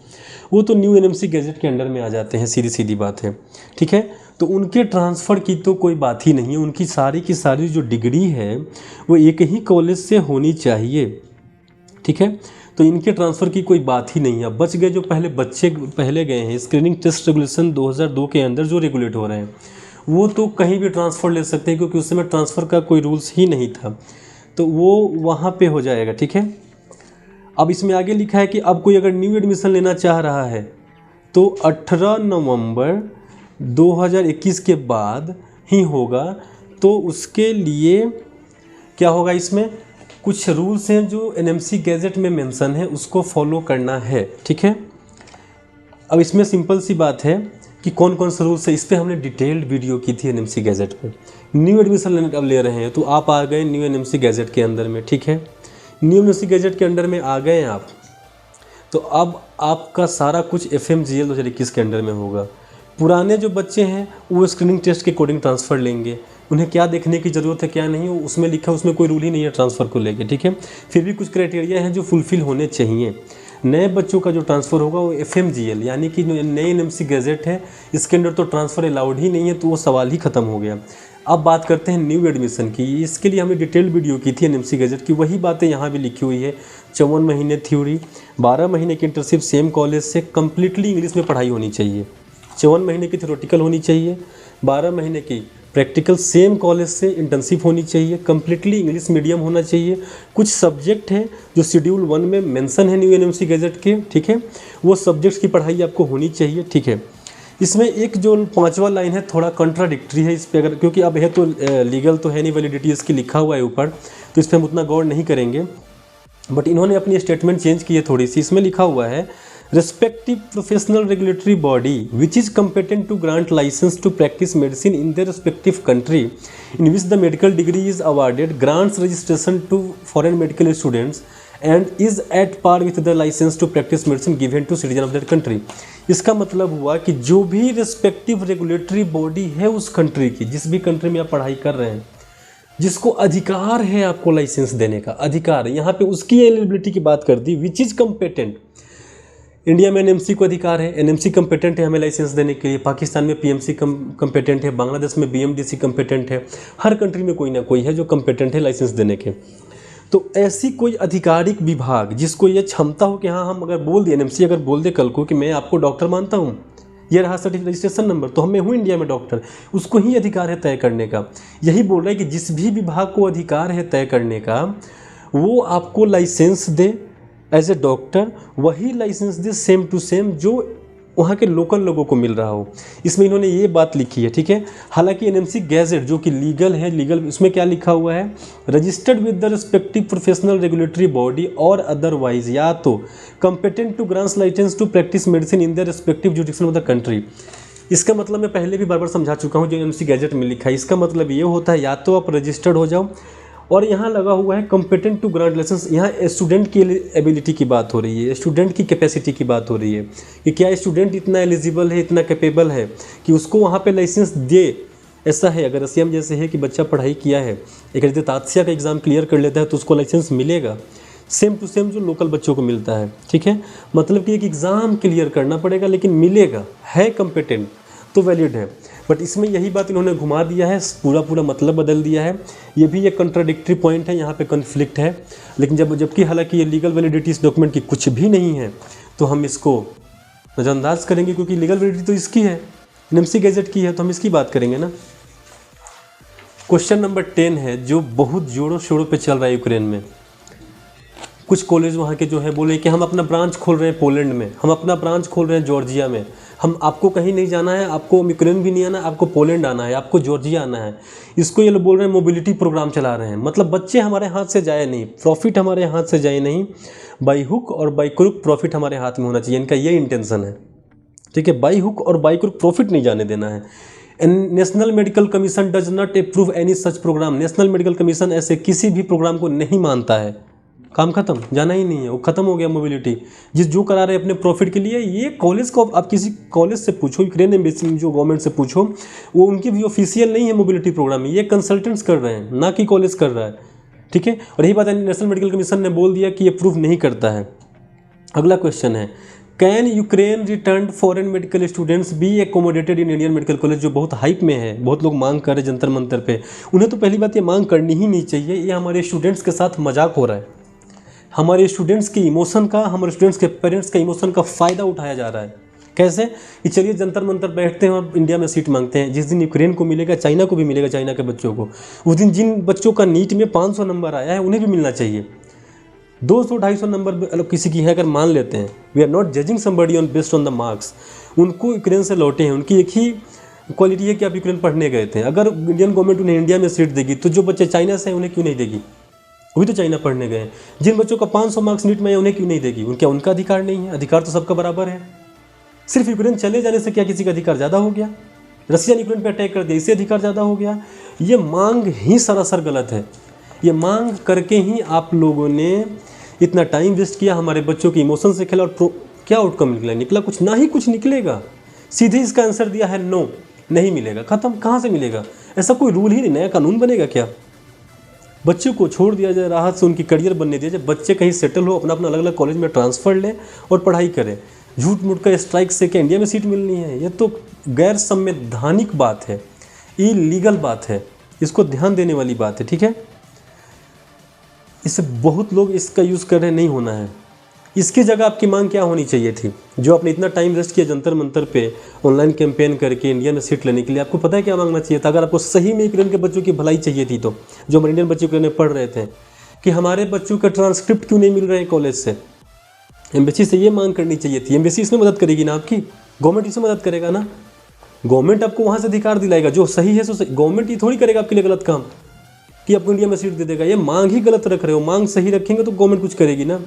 वो तो न्यू एनएमसी गैजेट के अंडर में आ जाते हैं, सीधी सीधी बात है, ठीक है। तो उनके ट्रांसफ़र की तो कोई बात ही नहीं है, उनकी सारी की सारी जो डिग्री है वो एक ही कॉलेज से होनी चाहिए, ठीक है। तो इनके ट्रांसफ़र की कोई बात ही नहीं है। बच गए जो बच्चे पहले गए हैं स्क्रीनिंग टेस्ट रेगुलेशन 2002 के अंदर जो रेगुलेट हो रहे हैं, वो तो कहीं भी ट्रांसफ़र ले सकते हैं, क्योंकि उस समय ट्रांसफ़र का कोई रूल्स ही नहीं था, तो वो वहाँ पे हो जाएगा, ठीक है। अब इसमें आगे लिखा है कि अब कोई अगर न्यू एडमिशन लेना चाह रहा है तो 18 नवंबर 2021 के बाद ही होगा। तो उसके लिए क्या होगा, इसमें कुछ रूल्स हैं जो एनएमसी गैजेट में मेंशन है, उसको फॉलो करना है, ठीक है। अब इसमें सिंपल सी बात है कि कौन कौन से रूल्स है, इस पर हमने डिटेल्ड वीडियो की थी एनएमसी गैजेट पे। न्यू एडमिशन अब ले रहे हैं तो आप आ गए न्यू एनएमसी गैजेट के अंदर में, ठीक है। न्यू एनएमसी गैजेट के अंडर में आ गए हैं आप, तो अब आपका सारा कुछ FMGL 2021 के अंडर में होगा। पुराने जो बच्चे हैं वो स्क्रीनिंग टेस्ट के अकॉर्डिंग ट्रांसफ़र लेंगे, उन्हें क्या देखने की ज़रूरत है क्या नहीं, उसमें लिखा है, उसमें कोई रूल ही नहीं है ट्रांसफ़र को लेके, ठीक है। फिर भी कुछ क्राइटेरिया हैं जो फुलफ़िल होने चाहिए। नए बच्चों का जो ट्रांसफ़र होगा वो FMGL यानी कि नए NMC गैजेट है, इसके अंदर तो ट्रांसफ़र अलाउड ही नहीं है, तो वो सवाल ही ख़त्म हो गया। अब बात करते हैं न्यू एडमिशन की। इसके लिए हमने डिटेल्ड वीडियो की थी NMC गैजेट की, वही बातें यहाँ भी लिखी हुई है। 54 महीने थ्योरी, 12 महीने की इंटर्नशिप सेम कॉलेज से, कम्प्लीटली इंग्लिश में पढ़ाई होनी चाहिए। 54 महीने की थ्योरेटिकल होनी चाहिए, 12 महीने की प्रैक्टिकल सेम कॉलेज से, इंटर्नशिप होनी चाहिए, कम्प्लीटली इंग्लिश मीडियम होना चाहिए। कुछ सब्जेक्ट हैं जो शेड्यूल 1 में मेंशन है न्यू NMC गैजेट के, ठीक है, वो सब्जेक्ट्स की पढ़ाई आपको होनी चाहिए, ठीक है। इसमें एक जो 5वां लाइन है थोड़ा कॉन्ट्राडिक्टरी है इस पर, अगर क्योंकि अब है तो लीगल तो है नहीं, वैलिडिटी इसकी लिखा हुआ है ऊपर, तो इस पर हम उतना गौर नहीं करेंगे, बट इन्होंने अपनी स्टेटमेंट चेंज की है थोड़ी सी। इसमें लिखा हुआ है respective professional regulatory body which is competent to grant license to practice medicine in their respective country in which the medical degree is awarded grants registration to foreign medical students and is at par with the license to practice medicine given to citizen of that country। इसका मतलब हुआ कि जो भी respective regulatory body है उस country की, जिस भी कंट्री में आप पढ़ाई कर रहे हैं, जिसको अधिकार है आपको लाइसेंस देने का अधिकार, यहाँ पे उसकी एलिजिबिलिटी की बात कर दी, विच इज़ कम्पेटेंट। इंडिया में NMC को अधिकार है, NMC कम्पेटेंट है हमें लाइसेंस देने के लिए, पाकिस्तान में PMC कम्पेटेंट है, बांग्लादेश में BMDC कम्पेटेंट है, हर कंट्री में कोई ना कोई है जो कम्पेटेंट है लाइसेंस देने के। तो ऐसी कोई आधिकारिक विभाग जिसको ये क्षमता हो कि हाँ हम अगर बोल दिए, NMC अगर बोल दे कल को कि मैं आपको डॉक्टर मानता हूँ, ये रहा सर्टिफिकेट रजिस्ट्रेशन नंबर, तो मैं हूँ इंडिया में डॉक्टर, उसको ही अधिकार है तय करने का। यही बोल रहा है कि जिस भी विभाग को अधिकार है तय करने का वो आपको लाइसेंस दे एज ए डॉक्टर, वही लाइसेंस दे सेम टू सेम जो वहाँ के लोकल लोगों को मिल रहा हो। इसमें इन्होंने ये बात लिखी है, ठीक है। हालांकि NMC गैजेट जो कि लीगल है, लीगल उसमें क्या लिखा हुआ है, registered with the respective professional regulatory body और अदरवाइज, या तो competent to grants licence to practise medicine in the respective jurisdiction of the country. इसका मतलब मैं पहले भी बार बार समझा चुका हूँ जो NMC गैजेट में लिखा है। इसका मतलब ये होता है या तो आप रजिस्टर्ड हो जाओ, और यहाँ लगा हुआ है कम्पेटेंट टू ग्रांट लाइसेंस, यहाँ स्टूडेंट की एबिलिटी की बात हो रही है, स्टूडेंट की कैपेसिटी की बात हो रही है कि क्या स्टूडेंट इतना एलिजिबल है, इतना कैपेबल है कि उसको वहाँ पे लाइसेंस दे। ऐसा है अगर रसिया में जैसे है कि बच्चा पढ़ाई किया है, एक यदि तात्स्या का एग्ज़ाम क्लियर कर लेता है तो उसको लाइसेंस मिलेगा सेम टू सेम जो लोकल बच्चों को मिलता है, ठीक है। मतलब कि एक एग्ज़ाम क्लियर करना पड़ेगा लेकिन मिलेगा, है कम्पेटेंट तो वैलिड है। बट इसमें यही बात इन्होंने घुमा दिया है, पूरा मतलब बदल दिया है। ये भी एक कंट्राडिक्टरी पॉइंट है, यहाँ पे कॉन्फ्लिक्ट है। लेकिन जबकि हालांकि ये लीगल वैलिडिटी इस डॉक्यूमेंट की कुछ भी नहीं है, तो हम इसको नज़रअंदाज करेंगे क्योंकि लीगल वैलिडिटी तो इसकी है, NMC गैजेट की है, तो हम इसकी बात करेंगे ना। क्वेश्चन नंबर 10 है जो बहुत जोरों शोरों पे चल रहा है यूक्रेन में। कुछ कॉलेज वहाँ के जो है बोले कि हम अपना ब्रांच खोल रहे हैं पोलैंड में, हम अपना ब्रांच खोल रहे हैं जॉर्जिया में, हम आपको कहीं नहीं जाना है, आपको यूक्रेन भी नहीं आना, आपको पोलैंड आना है, आपको जॉर्जिया आना है। इसको ये लोग बोल रहे हैं मोबिलिटी प्रोग्राम चला रहे हैं। मतलब बच्चे हमारे हाथ से जाए नहीं, प्रॉफिट हमारे हाथ से जाए नहीं, बाई हुक और बाई क्रुक प्रॉफिट हमारे हाथ में होना चाहिए, इनका ये इंटेंशन है, ठीक है। बाई हुक और बाई क्रुक प्रॉफिट नहीं जाने देना है। National Medical Commission does not approve any such programme. National Medical Commission ऐसे किसी भी प्रोग्राम को नहीं मानता है। काम खत्म, जाना ही नहीं है, वो खत्म हो गया मोबिलिटी। जो करा रहे अपने प्रॉफिट के लिए। ये कॉलेज को आप किसी कॉलेज से पूछो, यूक्रेन एम्बेसी जो गवर्नमेंट से पूछो, वो उनकी भी ऑफिशियल नहीं है मोबिलिटी प्रोग्राम, ये कंसल्टेंट्स कर रहे हैं, ना कि कॉलेज कर रहा है, ठीक है। और यही बात है नेशनल मेडिकल कमीशन ने बोल दिया कि ये प्रूव नहीं करता है। अगला क्वेश्चन है, can Ukraine return foreign medical students be accommodated in Indian medical college, जो बहुत हाइप में है, बहुत लोग मांग कर रहे जंतर मंतर पे। उन्हें तो पहली बात ये मांग करनी ही नहीं चाहिए, ये हमारे स्टूडेंट्स के साथ मजाक हो रहा है। हमारे स्टूडेंट्स की इमोशन का, हमारे स्टूडेंट्स के पेरेंट्स का इमोशन का फ़ायदा उठाया जा रहा है। कैसे कि चलिए जंतर मंतर बैठते हैं और इंडिया में सीट मांगते हैं। जिस दिन यूक्रेन को मिलेगा चाइना को भी मिलेगा, चाइना के बच्चों को। उस दिन जिन बच्चों का नीट में 500 नंबर आया है उन्हें भी मिलना चाहिए। 200-250 नंबर किसी की है अगर मान लेते हैं, we are not judging somebody on based on the marks. उनको यूक्रेन से लौटे हैं, उनकी एक ही क्वालिटी है कि आप यूक्रेन पढ़ने गए थे। अगर इंडियन गवर्नमेंट उन्हें इंडिया में सीट देगी तो जो बच्चे चाइना से हैं उन्हें क्यों नहीं देगी? वो भी तो चाइना पढ़ने गए हैं। जिन बच्चों का 500 मार्क्स नीट में है उन्हें क्यों नहीं देगी? उनका अधिकार नहीं है? अधिकार तो सबका बराबर है। सिर्फ यूक्रेन चले जाने से क्या किसी का अधिकार ज़्यादा हो गया? रशिया ने यूक्रेन पर अटैक कर दिया, इससे अधिकार ज़्यादा हो गया? ये मांग ही सरासर गलत है। ये मांग करके ही आप लोगों ने इतना टाइम वेस्ट किया, हमारे बच्चों के इमोशन से खेला और क्या आउटकम निकला? कुछ ना ही कुछ निकलेगा। सीधे इसका आंसर दिया है नो, नहीं मिलेगा, खत्म। कहाँ से मिलेगा? ऐसा कोई रूल ही नहीं, नया कानून बनेगा क्या? बच्चों को छोड़ दिया जाए, राहत से उनकी करियर बनने दिया जाए, बच्चे कहीं सेटल हो, अपना अपना अलग अलग कॉलेज में ट्रांसफ़र लें और पढ़ाई करें। झूठ मूठ का स्ट्राइक से क्या इंडिया में सीट मिलनी है? ये तो गैर संवैधानिक बात है, इलीगल बात है, इसको ध्यान देने वाली बात है, ठीक है। इससे बहुत लोग इसका यूज़ कर रहे हैं, नहीं होना है। इसकी जगह आपकी मांग क्या होनी चाहिए थी? जो आपने इतना टाइम वेस्ट किया जंतर मंतर पे ऑनलाइन कैंपेन करके इंडिया में सीट लेने के लिए, आपको पता है क्या मांगना चाहिए था? अगर आपको सही में यूक्रेन के बच्चों की भलाई चाहिए थी, तो जो हमारे इंडियन बच्चे यूक्रेन में पढ़ रहे थे, कि हमारे बच्चों का ट्रांसक्रिप्ट क्यों नहीं मिल रहे हैं कॉलेज से, एम्बेसी से ये मांग करनी चाहिए थी। एम्बेसी इसमें मदद करेगी ना आपकी, गवर्नमेंट इसमें मदद करेगा ना, गवर्नमेंट आपको वहाँ से अधिकार दिलाएगा, जो सही है सो सही। गवर्नमेंट ये थोड़ी करेगा आपके लिए गलत काम कि आपको इंडिया में सीट दे देगा। ये मांग ही गलत रख रहे हो, मांग सही रखेंगे तो गवर्नमेंट कुछ करेगी ना।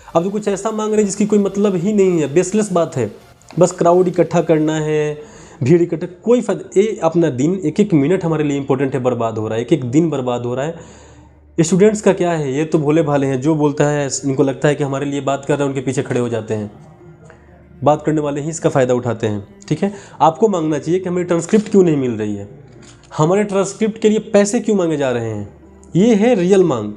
अब तो कुछ ऐसा मांग रहे हैं जिसकी कोई मतलब ही नहीं है, बेसलेस बात है, बस क्राउड इकट्ठा करना है, भीड़ इकट्ठा, कोई फायदा। ये अपना दिन, एक एक मिनट हमारे लिए इंपॉर्टेंट है, बर्बाद हो रहा है, एक एक दिन बर्बाद हो रहा है। स्टूडेंट्स का क्या है, ये तो भोले भाले हैं, जो बोलता है इनको लगता है कि हमारे लिए बात कर रहे हैं, उनके पीछे खड़े हो जाते हैं। बात करने वाले ही इसका फ़ायदा उठाते हैं, ठीक है। आपको मांगना चाहिए कि हमें ट्रांसक्रिप्ट क्यों नहीं मिल रही है, हमारे ट्रांसक्रिप्ट के लिए पैसे क्यों मांगे जा रहे हैं, ये है रियल मांग।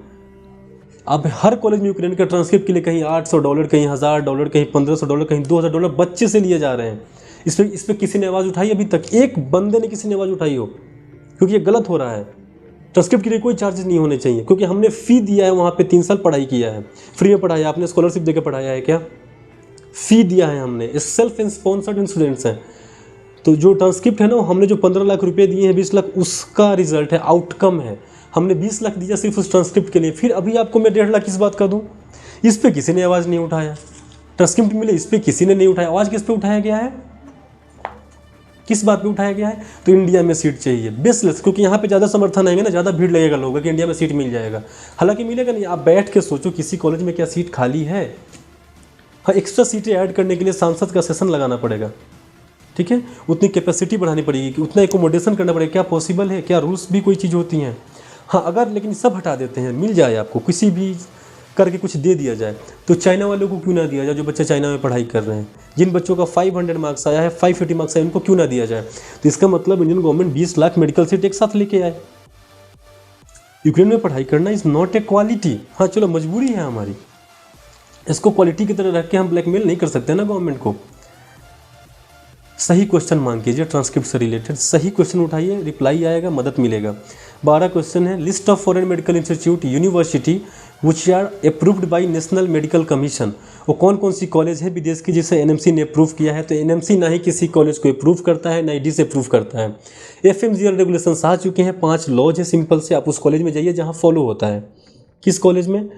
अब हर कॉलेज में यूक्रेन के ट्रांसक्रिप्ट के लिए कहीं $800, कहीं $1000, कहीं $1500, कहीं $2000 बच्चे से लिए जा रहे हैं। इस पर किसी ने आवाज़ उठाई? अभी तक एक बंदे ने किसी ने आवाज़ उठाई हो? क्योंकि ये गलत हो रहा है। ट्रांसक्रिप्ट के लिए कोई चार्जेस नहीं होने चाहिए, क्योंकि हमने फ़ी दिया है, वहाँ पे 3 साल पढ़ाई किया है, फ्री में पढ़ाया। आपने स्कॉलरशिप देकर पढ़ाया है क्या? फ़ी दिया है हमने, सेल्फ स्पॉन्सर्ड स्टूडेंट्स हैं। तो जो ट्रांसक्रिप्ट है ना, हमने जो 15 लाख रुपए दिए हैं, 20 लाख उसका रिजल्ट है, आउटकम है। हमने 20 लाख दिया सिर्फ उस ट्रांसक्रिप्ट के लिए, फिर अभी आपको मैं 1.5 लाख किस बात का दूँ? इस पर किसी ने आवाज़ नहीं उठाया। ट्रांसक्रिप्ट मिले, इस पर किसी ने नहीं उठाया। आवाज़ किस पे उठाया गया है, किस बात पे उठाया गया है? तो इंडिया में सीट चाहिए, बेसलेस, क्योंकि यहाँ पे ज़्यादा समर्थन आएंगे ना, ज़्यादा भीड़ लगेगा लोगों कि इंडिया में सीट मिल जाएगा। हालांकि मिलेगा नहीं। आप बैठ के सोचो, किसी कॉलेज में क्या सीट खाली है? हाँ, एक्स्ट्रा सीटें ऐड करने के लिए सांसद का सेशन लगाना पड़ेगा, ठीक है, उतनी कैपेसिटी बढ़ानी पड़ेगी, कि उतना एकोमोडेशन करना पड़ेगा। क्या पॉसिबल है? क्या रूल्स भी कोई चीज़ होती हैं? हाँ, अगर लेकिन सब हटा देते हैं, मिल जाए आपको, किसी भी करके कुछ दे दिया जाए, तो चाइना वालों को क्यों ना दिया जाए, जो बच्चे चाइना में पढ़ाई कर रहे हैं। जिन बच्चों का 500 मार्क्स आया है, 580 मार्क्स आया, उनको क्यों ना दिया जाए? तो इसका मतलब Indian government 20 lakh medical seat एक साथ लेके आए। यूक्रेन में पढ़ाई करना इज़ नॉट ए क्वालिटी। हाँ चलो, मजबूरी है हमारी, इसको क्वालिटी की तरह रख के हम ब्लैकमेल नहीं कर सकते ना गवर्नमेंट को। सही क्वेश्चन मांग कीजिए, ट्रांसक्रिप्ट से रिलेटेड सही क्वेश्चन उठाइए, रिप्लाई आएगा, मदद मिलेगा। 12 क्वेश्चन है। List of foreign medical institute university which are approved by National Medical Commission. वो कौन कौन सी कॉलेज है विदेश की जिसे एनएमसी ने अप्रूव किया है? तो एनएमसी ना ही किसी कॉलेज को अप्रूव करता है, ना ही से अप्रूव करता है। एफएमजीआर रेगुलेशंस आ चुके हैं, 5 लॉज है सिंपल से। आप उस कॉलेज में जाइए जहाँ फॉलो होता है। किस कॉलेज में?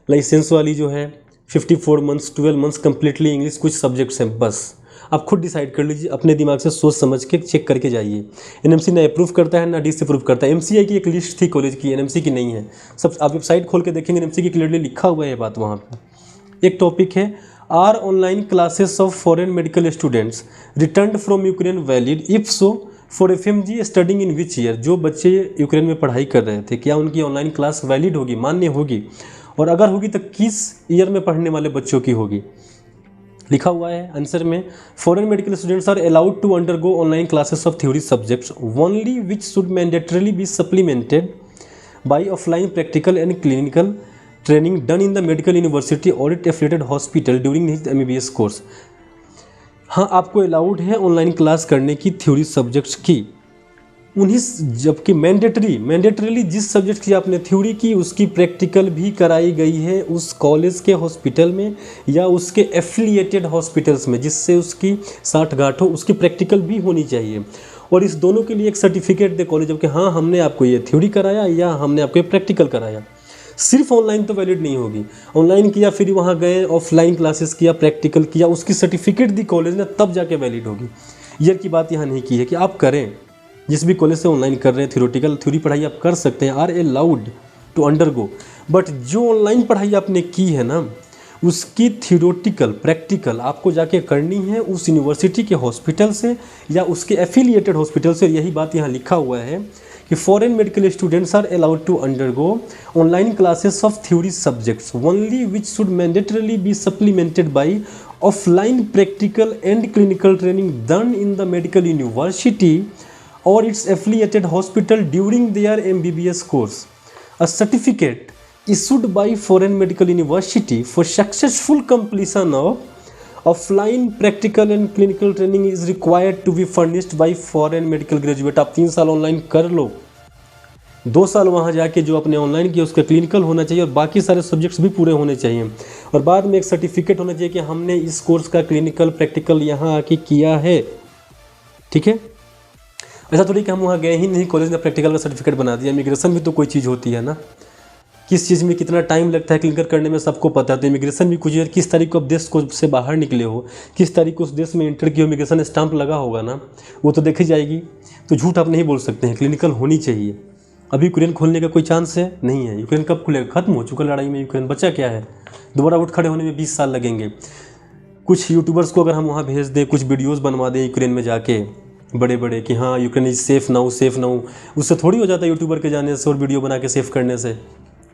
लाइसेंस वाली जो है 54 मंथ्स 12 मंथ्स कम्प्लीटली इंग्लिश, कुछ सब्जेक्ट्स हैं बस। आप खुद डिसाइड कर लीजिए, अपने दिमाग से सोच समझ के चेक करके जाइए। एनएमसी ना अप्रूव करता है, ना डी से अप्रूव करता है। एमसीआई की एक लिस्ट थी कॉलेज की, एनएमसी की नहीं है। सब आप वेबसाइट खोल के देखेंगे, एनएमसी की क्लियरली लिखा हुआ है बात वहाँ पर। एक टॉपिक है, are online classes of foreign medical students return from Ukraine valid? If so for FMG studying in which year? जो बच्चे यूक्रेन में पढ़ाई कर रहे थे, क्या उनकी ऑनलाइन क्लास वैलिड होगी, मान्य होगी? और अगर होगी तो किस ईयर में पढ़ने वाले बच्चों की होगी? लिखा हुआ है आंसर में, foreign medical students are allowed to undergo online classes of theory subjects only which should mandatorily be supplemented by offline practical and clinical training done in the medical university audit affiliated hospital during his MBBS course. हाँ, आपको allowed है online class करने की theory subjects की, उन्हीं, जबकि mandatorily जिस subject की आपने थ्योरी की उसकी प्रैक्टिकल भी कराई गई है उस कॉलेज के हॉस्पिटल में या उसके एफिलिएटेड हॉस्पिटल्स में, जिससे उसकी साठगांठ हो, उसकी प्रैक्टिकल भी होनी चाहिए। और इस दोनों के लिए एक सर्टिफिकेट दे कॉलेज, जबकि हाँ हमने आपको ये थ्योरी कराया या हमने आपको ये प्रैक्टिकल कराया। सिर्फ ऑनलाइन तो वैलिड नहीं होगी। ऑनलाइन किया, फिर वहाँ गए, ऑफलाइन क्लासेस किया, प्रैक्टिकल किया, उसकी सर्टिफिकेट दी कॉलेज ने, तब जाके वैलिड होगी। ईयर की बात यहाँ नहीं की है कि आप करें, जिस भी कॉलेज से ऑनलाइन कर रहे हैं थियोरेटिकल थ्योरी पढ़ाई आप कर सकते हैं, are allowed to undergo. But जो ऑनलाइन पढ़ाई आपने की है ना, उसकी थियोरेटिकल प्रैक्टिकल आपको जाके करनी है उस यूनिवर्सिटी के हॉस्पिटल से या उसके एफिलिएटेड हॉस्पिटल से। यही बात यहाँ लिखा हुआ है कि foreign medical students are allowed to undergo online classes of theory subjects only which should mandatorily be supplemented by offline practical and clinical training done in the medical university or its affiliated hospital during their MBBS course. A certificate issued by foreign medical university for successful completion of offline practical and clinical training is required to be furnished by foreign medical graduate. आप 3 साल online कर लो, 2 साल वहाँ जाके जो अपने online किया उसका क्लिनिकल होना चाहिए और बाकी सारे सब्जेक्ट्स भी पूरे होने चाहिए और बाद में एक सर्टिफिकेट होना चाहिए कि हमने इस कोर्स का क्लिनिकल प्रैक्टिकल यहाँ आके किया है। ठीक है, ऐसा थोड़ी कि हम वहाँ गए ही नहीं, कॉलेज ने प्रैक्टिकल का सर्टिफिकेट बना दिया। इमिग्रेशन भी तो कोई चीज़ होती है ना, किस चीज़ में कितना टाइम लगता है क्लिनिकल करने में सबको पता है। तो इमिग्रेशन भी कुछ है, किस तारीख को आप देश को से बाहर निकले हो, किस तारीख को उस देश में एंटर किए हो, इमिग्रेशन स्टाम्प लगा होगा ना, वो तो देखी जाएगी। तो झूठ आप नहीं बोल सकते हैं, क्लिनिकल होनी चाहिए। अभी यूक्रेन खोलने का कोई चांस है नहीं है। यूक्रेन कब खुलेगा? खत्म हो चुका लड़ाई में यूक्रेन, बचा क्या है? दोबारा उठ खड़े होने में 20 साल लगेंगे। कुछ यूट्यूबर्स को अगर हम वहाँ भेज दें, कुछ वीडियोज़ बनवा दें यूक्रेन में जाके बड़े बड़े कि हाँ यूक्रेन इज सेफ़ नाउ, उससे थोड़ी हो जाता है यूट्यूबर के जाने से और वीडियो बना के सेव करने से।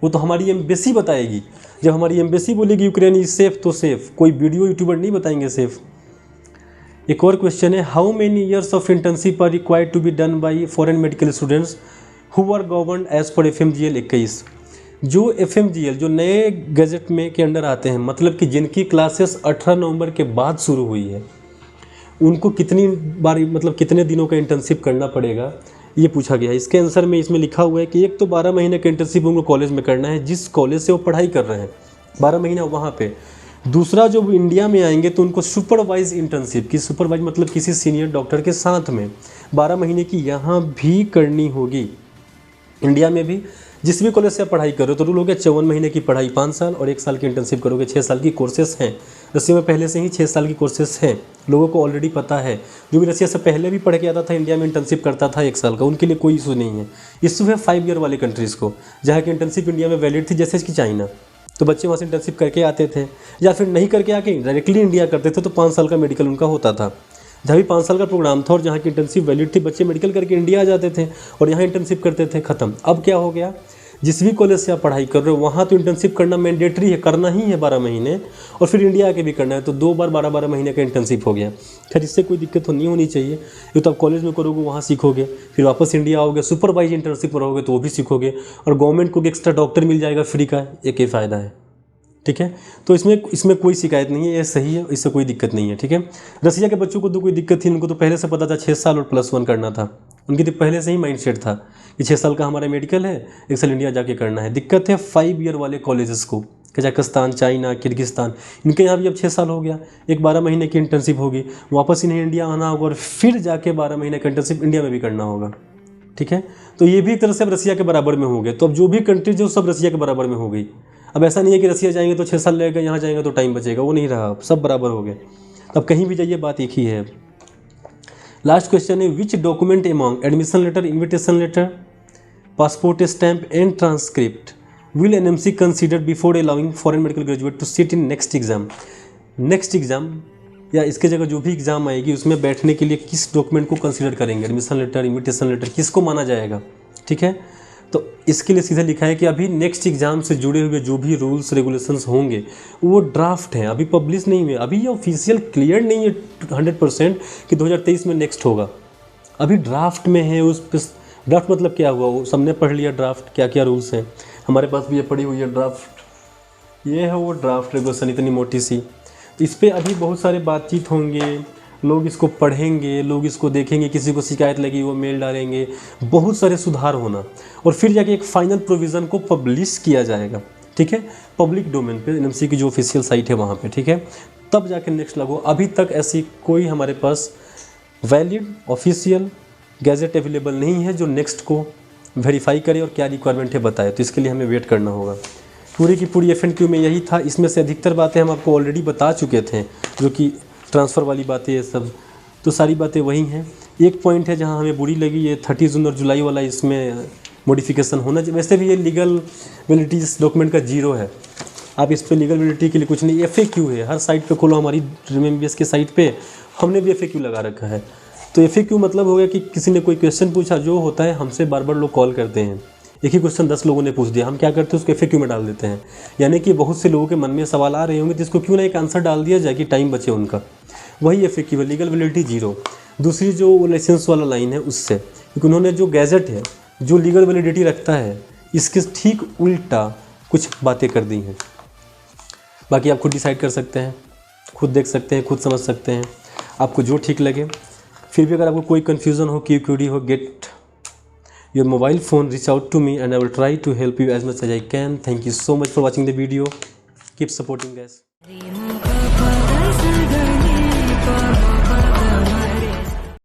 वो तो हमारी एम्बेसी बताएगी। जब हमारी एम्बेसी बोलेगी यूक्रेन इज सेफ़ तो सेफ़, कोई वीडियो यूट्यूबर नहीं बताएंगे सेफ़। एक और क्वेश्चन है, how many years of internship are required to be done by foreign medical students who are governed as per FMGL 21। जो FMGL जो नए गजट में के अंडर आते हैं, मतलब कि जिनकी क्लासेस 18 नवंबर के बाद शुरू हुई है, उनको कितनी बार मतलब कितने दिनों का इंटर्नशिप करना पड़ेगा, ये पूछा गया है। इसके आंसर में इसमें लिखा हुआ है कि एक तो 12 महीने का इंटर्नशिप उनको कॉलेज में करना है, जिस कॉलेज से वो पढ़ाई कर रहे हैं 12 महीना वहाँ पे। दूसरा, जो इंडिया में आएंगे तो उनको सुपरवाइज इंटर्नशिप की, सुपरवाइज मतलब किसी सीनियर डॉक्टर के साथ में 12 महीने की यहाँ भी करनी होगी। इंडिया में भी जिस भी कॉलेज से आप पढ़ाई करो तो रूल हो गया 54 महीने की पढ़ाई 5 साल और 1 साल की इंटर्नशिप करोगे, 6 साल की कोर्सेस हैं। रसिया में पहले से ही 6 साल की कोर्सेस हैं, लोगों को ऑलरेडी पता है। जो भी रसिया से पहले भी पढ़ के आता था इंडिया में इंटर्नशिप करता था 1 साल का, उनके लिए कोई इशू नहीं है। इशू है 5 ईयर वाले कंट्रीज़ को, जहाँ की इंटर्नशिप इंडिया में वैलिड थी, जैसे कि चाइना। तो बच्चे वहाँ से इंटर्नशिप करके आते थे या फिर नहीं करके आके डायरेक्टली इंडिया करते थे, तो 5 साल का मेडिकल उनका होता था। जहाँ भी 5 साल का प्रोग्राम था और जहाँ की इंटर्नशिप वैलिड थी, बच्चे मेडिकल करके इंडिया आ जाते थे और यहाँ इंटर्नशिप करते थे, ख़त्म। अब क्या हो गया, जिस भी कॉलेज से आप पढ़ाई कर रहे हो वहाँ तो इंटर्नशिप करना मैंडेटरी है, करना ही है 12 महीने, और फिर इंडिया आके भी करना है, तो 2 बार 12-12 महीने का इंटर्नशिप हो गया। खैर इससे कोई दिक्कत तो नहीं होनी चाहिए। ये तो आप कॉलेज में करोगे वहाँ सीखोगे, फिर वापस इंडिया आओगे, सुपरवाइज इंटर्नशिप रहोगे तो वो भी सीखोगे, और गवर्नमेंट को भी एक्स्ट्रा डॉक्टर मिल जाएगा फ्री का, एक ही फ़ायदा है। ठीक है, तो इसमें कोई शिकायत नहीं है, ये सही है, इससे कोई दिक्कत नहीं है। ठीक है, रसिया के बच्चों को तो कोई दिक्कत थी, उनको तो पहले से पता था 6 साल और +1 करना था, उनकी तो पहले से ही माइंडसेट था कि 6 साल का हमारा मेडिकल है, 1 साल इंडिया जाके करना है। दिक्कत है 5 ईयर वाले कॉलेजेस को, कजाकिस्तान, चाइना, किर्गिस्तान, इनके यहाँ भी अब 6 साल हो गया, एक 12 महीने की इंटर्नशिप होगी, वापस इन्हें इंडिया आना होगा और फिर जाके 12 महीने का इंटर्नशिप इंडिया में भी करना होगा। ठीक है, तो ये भी एक तरह से अब रसिया के बराबर में हो गए। तो अब जो भी कंट्रीज है वो सब रसिया के बराबर में हो गई। अब ऐसा नहीं है कि रसिया जाएंगे तो 6 साल लगेगा, यहाँ जाएंगे तो टाइम बचेगा, वो नहीं रहा, अब सब बराबर हो गए। अब कहीं भी जाइए बात एक ही है। लास्ट क्वेश्चन है, which document among admission letter, invitation letter, passport stamp and transcript will NMC consider before allowing foreign medical graduate to sit in next exam. Next exam या इसके जगह जो भी एग्जाम आएगी उसमें बैठने के लिए किस डॉक्यूमेंट को कंसिडर करेंगे, एडमिशन लेटर, इन्विटेशन लेटर, किसको माना जाएगा। ठीक है, तो इसके लिए सीधा लिखा है कि अभी नेक्स्ट एग्जाम से जुड़े हुए जो भी रूल्स रेगुलेशंस होंगे वो ड्राफ्ट हैं, अभी पब्लिश नहीं हुए, अभी ये ऑफिशियल क्लियर नहीं है 100% कि 2023 में नेक्स्ट होगा, अभी ड्राफ्ट में है। उस पर ड्राफ्ट मतलब क्या हुआ, वो सबने पढ़ लिया ड्राफ्ट, क्या क्या रूल्स हैं, हमारे पास भी ये पड़ी हुई है ड्राफ्ट, ये है वो ड्राफ्ट रेगुलेशन, इतनी मोटी सी। इस पर अभी बहुत सारे बातचीत होंगे, लोग इसको पढ़ेंगे, लोग इसको देखेंगे, किसी को शिकायत लगी वो मेल डालेंगे, बहुत सारे सुधार होना, और फिर जाके एक फाइनल प्रोविज़न को पब्लिश किया जाएगा। ठीक है, पब्लिक डोमेन पे NMC की जो ऑफिशियल साइट है वहाँ पे। ठीक है, तब जाके नेक्स्ट लागू। अभी तक ऐसी कोई हमारे पास वैलिड ऑफिशियल गैजेट अवेलेबल नहीं है जो नेक्स्ट को वेरीफाई करे और क्या रिक्वायरमेंट है बताए, तो इसके लिए हमें वेट करना होगा। पूरी की पूरी FNQ में यही था। इसमें से अधिकतर बातें हम आपको ऑलरेडी बता चुके थे, जो कि ट्रांसफ़र वाली बातें ये सब, तो सारी बातें वही हैं। एक पॉइंट है जहां हमें बुरी लगी, ये 30 जून और जुलाई वाला, इसमें मॉडिफिकेशन होना चाहिए। वैसे भी ये लीगल वैलिडिटी इस डॉक्यूमेंट का 0 है, आप इस पर लीगल वैलिडिटी के लिए कुछ नहीं। FAQ है, हर साइट पे खोलो, हमारी MBBS के साइट पे हमने भी FAQ लगा रखा है। तो FAQ मतलब हो गया कि किसी ने कोई क्वेश्चन पूछा, जो होता है हमसे बार बार लोग कॉल करते हैं, एक ही क्वेश्चन 10 लोगों ने पूछ दिया, हम क्या करते हैं उसको FAQ में डाल देते हैं। यानी कि बहुत से लोगों के मन में सवाल आ रहे होंगे जिसको क्यों ना एक आंसर डाल दिया जाए कि टाइम बचे उनका, वही FAQ है, लीगल वैलिडिटी 0। दूसरी जो लाइसेंस वाला लाइन है उससे, क्योंकि उन्होंने जो गैजेट है जो लीगल वैलिडिटी रखता है इसके ठीक उल्टा कुछ बातें कर दी हैं। बाकी आप खुद डिसाइड कर सकते हैं, खुद देख सकते हैं, खुद समझ सकते हैं, आपको जो ठीक लगे। फिर भी अगर आपको कोई कन्फ्यूज़न हो, क्यूरी हो, get your mobile phone, reach out to me and I will try to help you as much as I can. Thank you so much for watching the video. Keep supporting guys.